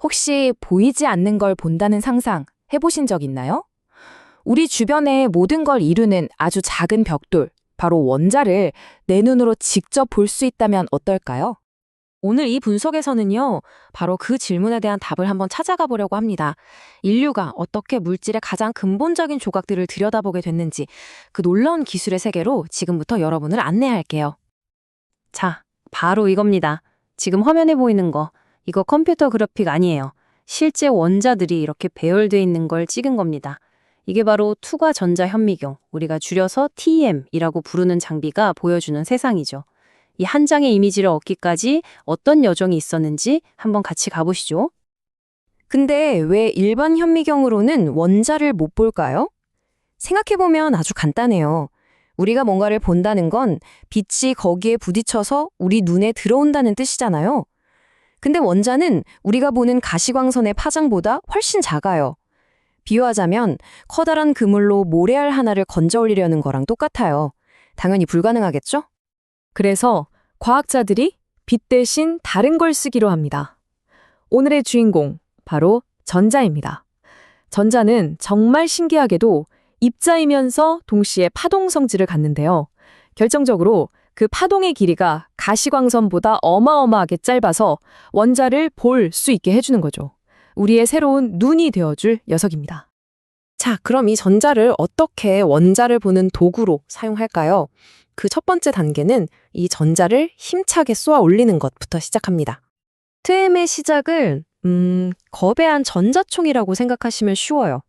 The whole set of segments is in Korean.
혹시 보이지 않는 걸 본다는 상상 해보신 적 있나요? 우리 주변의 모든 걸 이루는 아주 작은 벽돌, 바로 원자를 내 눈으로 직접 볼 수 있다면 어떨까요? 오늘 이 분석에서는요, 바로 그 질문에 대한 답을 한번 찾아가 보려고 합니다. 인류가 어떻게 물질의 가장 근본적인 조각들을 들여다보게 됐는지, 그 놀라운 기술의 세계로 지금부터 여러분을 안내할게요. 자, 바로 이겁니다. 지금 화면에 보이는 거, 이거 컴퓨터 그래픽 아니에요. 실제 원자들이 이렇게 배열돼 있는 걸 찍은 겁니다. 이게 바로 투과 전자 현미경, 우리가 줄여서 TEM이라고 부르는 장비가 보여주는 세상이죠. 이 한 장의 이미지를 얻기까지 어떤 여정이 있었는지 한번 같이 가보시죠. 근데 왜 일반 현미경으로는 원자를 못 볼까요? 생각해보면 아주 간단해요. 우리가 뭔가를 본다는 건 빛이 거기에 부딪혀서 우리 눈에 들어온다는 뜻이잖아요. 근데 원자는 우리가 보는 가시광선의 파장보다 훨씬 작아요. 비유하자면 커다란 그물로 모래알 하나를 건져 올리려는 거랑 똑같아요. 당연히 불가능하겠죠? 그래서 과학자들이 빛 대신 다른 걸 쓰기로 합니다. 오늘의 주인공, 바로 전자입니다. 전자는 정말 신기하게도 입자이면서 동시에 파동 성질을 갖는데요. 결정적으로 그 파동의 길이가 가시광선보다 어마어마하게 짧아서 원자를 볼 수 있게 해주는 거죠. 우리의 새로운 눈이 되어줄 녀석입니다. 자, 그럼 이 전자를 어떻게 원자를 보는 도구로 사용할까요? 그 첫 번째 단계는 이 전자를 힘차게 쏘아 올리는 것부터 시작합니다. TEM의 시작은 거대한 전자총이라고 생각하시면 쉬워요.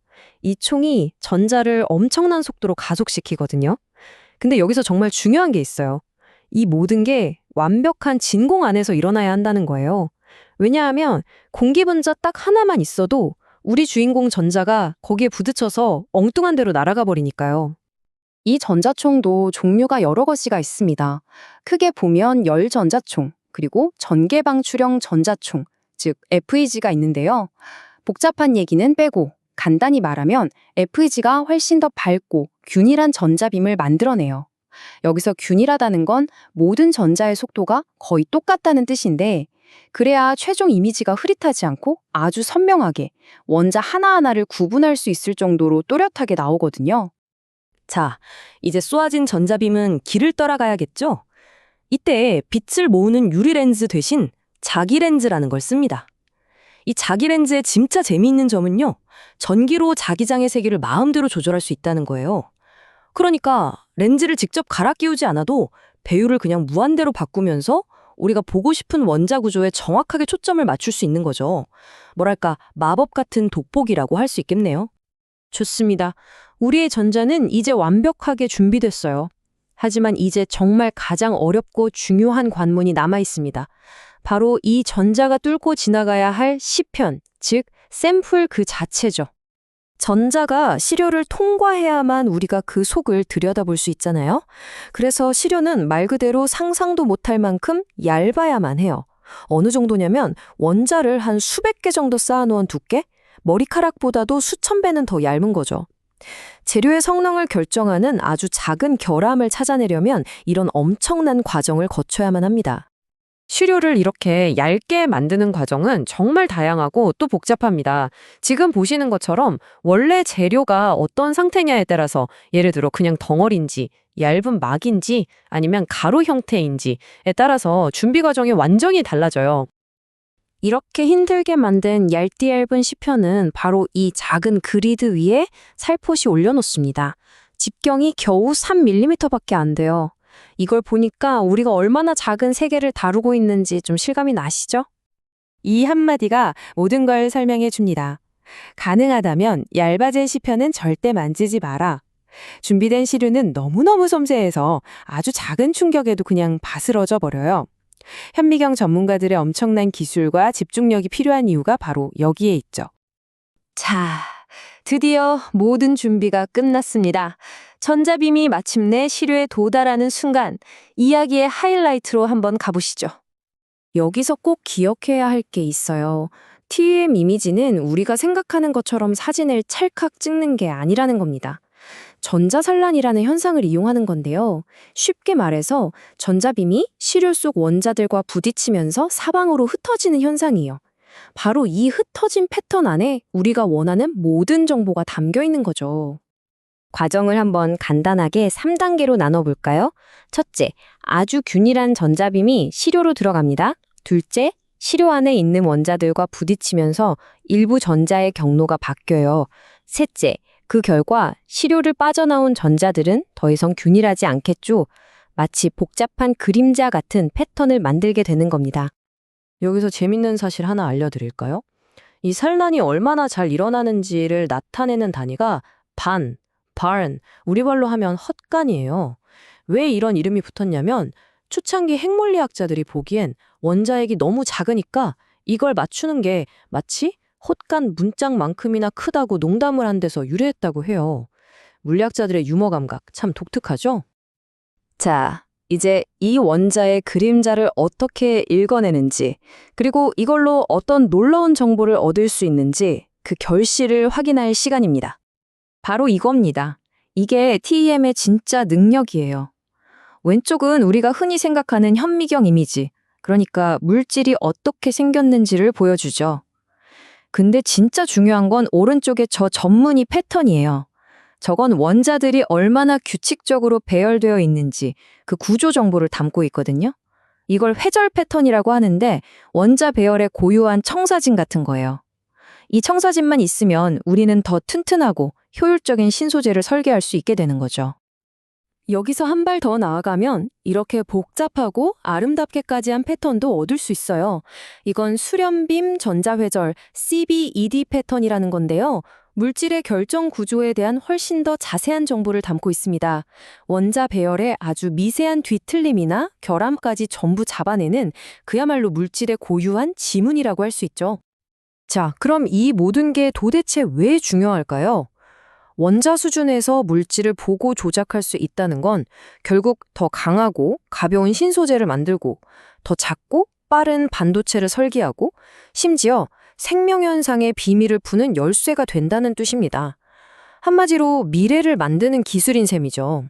이 총이 전자를 엄청난 속도로 가속시키거든요. 근데 여기서 정말 중요한 게 있어요. 이 모든 게 완벽한 진공 안에서 일어나야 한다는 거예요. 왜냐하면 공기분자 딱 하나만 있어도 우리 주인공 전자가 거기에 부딪혀서 엉뚱한 데로 날아가 버리니까요. 이 전자총도 종류가 여러 가지가 있습니다. 크게 보면 열전자총, 그리고 전개방출형 전자총, 즉 FEG가 있는데요. 복잡한 얘기는 빼고 간단히 말하면 FEG가 훨씬 더 밝고 균일한 전자빔을 만들어내요. 여기서 균일하다는 건 모든 전자의 속도가 거의 똑같다는 뜻인데, 그래야 최종 이미지가 흐릿하지 않고 아주 선명하게 원자 하나하나를 구분할 수 있을 정도로 또렷하게 나오거든요. 자, 이제 쏘아진 전자빔은 길을 따라가야겠죠? 이때 빛을 모으는 유리 렌즈 대신 자기 렌즈라는 걸 씁니다. 이 자기 렌즈의 진짜 재미있는 점은요, 전기로 자기장의 세기를 마음대로 조절할 수 있다는 거예요. 그러니까 렌즈를 직접 갈아 끼우지 않아도 배율을 그냥 무한대로 바꾸면서 우리가 보고 싶은 원자 구조에 정확하게 초점을 맞출 수 있는 거죠. 뭐랄까, 마법 같은 돋보기라고 할 수 있겠네요. 좋습니다. 우리의 전자는 이제 완벽하게 준비됐어요. 하지만 이제 정말 가장 어렵고 중요한 관문이 남아 있습니다. 바로 이 전자가 뚫고 지나가야 할 시편, 즉 샘플 그 자체죠. 전자가 시료를 통과해야만 우리가 그 속을 들여다볼 수 있잖아요. 그래서 시료는 말 그대로 상상도 못할 만큼 얇아야만 해요. 어느 정도냐면 원자를 한 수백 개 정도 쌓아놓은 두께? 머리카락보다도 수천 배는 더 얇은 거죠. 재료의 성능을 결정하는 아주 작은 결함을 찾아내려면 이런 엄청난 과정을 거쳐야만 합니다. 시료를 이렇게 얇게 만드는 과정은 정말 다양하고 또 복잡합니다. 지금 보시는 것처럼 원래 재료가 어떤 상태냐에 따라서 예를 들어 그냥 덩어리인지 얇은 막인지 아니면 가루 형태인지에 따라서 준비 과정이 완전히 달라져요. 이렇게 힘들게 만든 얇디 시편은 바로 이 작은 그리드 위에 살포시 올려놓습니다. 집경이 겨우 3mm밖에 안 돼요. 이걸 보니까 우리가 얼마나 작은 세계를 다루고 있는지 좀 실감이 나시죠? 이 한마디가 모든 걸 설명해 줍니다. 가능하다면 얇아진 시편은 절대 만지지 마라. 준비된 시료는 너무너무 섬세해서 아주 작은 충격에도 그냥 바스러져 버려요. 현미경 전문가들의 엄청난 기술과 집중력이 필요한 이유가 바로 여기에 있죠. 자, 드디어 모든 준비가 끝났습니다. 전자빔이 마침내 시료에 도달하는 순간 이야기의 하이라이트로 한번 가보시죠. 여기서 꼭 기억해야 할 게 있어요. TEM 이미지는 우리가 생각하는 것처럼 사진을 찰칵 찍는 게 아니라는 겁니다. 전자산란이라는 현상을 이용하는 건데요. 쉽게 말해서 전자빔이 시료 속 원자들과 부딪히면서 사방으로 흩어지는 현상이에요. 바로 이 흩어진 패턴 안에 우리가 원하는 모든 정보가 담겨 있는 거죠. 과정을 한번 간단하게 3단계로 나눠볼까요? 첫째, 아주 균일한 전자빔이 시료로 들어갑니다. 둘째, 시료 안에 있는 원자들과 부딪히면서 일부 전자의 경로가 바뀌어요. 셋째, 그 결과 시료를 빠져나온 전자들은 더 이상 균일하지 않겠죠. 마치 복잡한 그림자 같은 패턴을 만들게 되는 겁니다. 여기서 재밌는 사실 하나 알려드릴까요? 이 산란이 얼마나 잘 일어나는지를 나타내는 단위가 barn, 우리 말로 하면 헛간이에요. 왜 이런 이름이 붙었냐면 초창기 핵물리학자들이 보기엔 원자핵이 너무 작으니까 이걸 맞추는 게 마치 헛간 문짝만큼이나 크다고 농담을 한 데서 유래했다고 해요. 물리학자들의 유머 감각 참 독특하죠? 자, 이제 이 원자의 그림자를 어떻게 읽어내는지, 그리고 이걸로 어떤 놀라운 정보를 얻을 수 있는지 그 결실을 확인할 시간입니다. 바로 이겁니다. 이게 TEM의 진짜 능력이에요. 왼쪽은 우리가 흔히 생각하는 현미경 이미지, 그러니까 물질이 어떻게 생겼는지를 보여주죠. 근데 진짜 중요한 건 오른쪽의 저 전문이 패턴이에요. 저건 원자들이 얼마나 규칙적으로 배열되어 있는지 그 구조 정보를 담고 있거든요. 이걸 회절 패턴이라고 하는데 원자 배열의 고유한 청사진 같은 거예요. 이 청사진만 있으면 우리는 더 튼튼하고 효율적인 신소재를 설계할 수 있게 되는 거죠. 여기서 한 발 더 나아가면 이렇게 복잡하고 아름답게까지 한 패턴도 얻을 수 있어요. 이건 수렴빔 전자회절 CBED 패턴이라는 건데요. 물질의 결정 구조에 대한 훨씬 더 자세한 정보를 담고 있습니다. 원자 배열의 아주 미세한 뒤틀림이나 결함까지 전부 잡아내는 그야말로 물질의 고유한 지문이라고 할 수 있죠. 자, 그럼 이 모든 게 도대체 왜 중요할까요? 원자 수준에서 물질을 보고 조작할 수 있다는 건 결국 더 강하고 가벼운 신소재를 만들고 더 작고 빠른 반도체를 설계하고 심지어 생명현상의 비밀을 푸는 열쇠가 된다는 뜻입니다. 한마디로 미래를 만드는 기술인 셈이죠.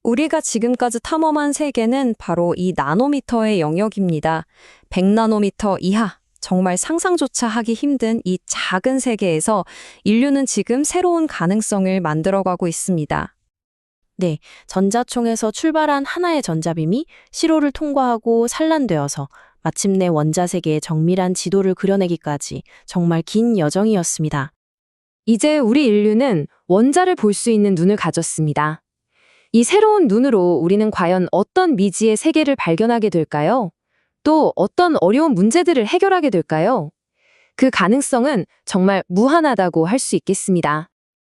우리가 지금까지 탐험한 세계는 바로 이 나노미터의 영역입니다. 100나노미터 이하, 정말 상상조차 하기 힘든 이 작은 세계에서 인류는 지금 새로운 가능성을 만들어가고 있습니다. 네, 전자총에서 출발한 하나의 전자빔이 시로를 통과하고 산란되어서 마침내 원자세계의 정밀한 지도를 그려내기까지 정말 긴 여정이었습니다. 이제 우리 인류는 원자를 볼 수 있는 눈을 가졌습니다. 이 새로운 눈으로 우리는 과연 어떤 미지의 세계를 발견하게 될까요? 또 어떤 어려운 문제들을 해결하게 될까요? 그 가능성은 정말 무한하다고 할 수 있겠습니다.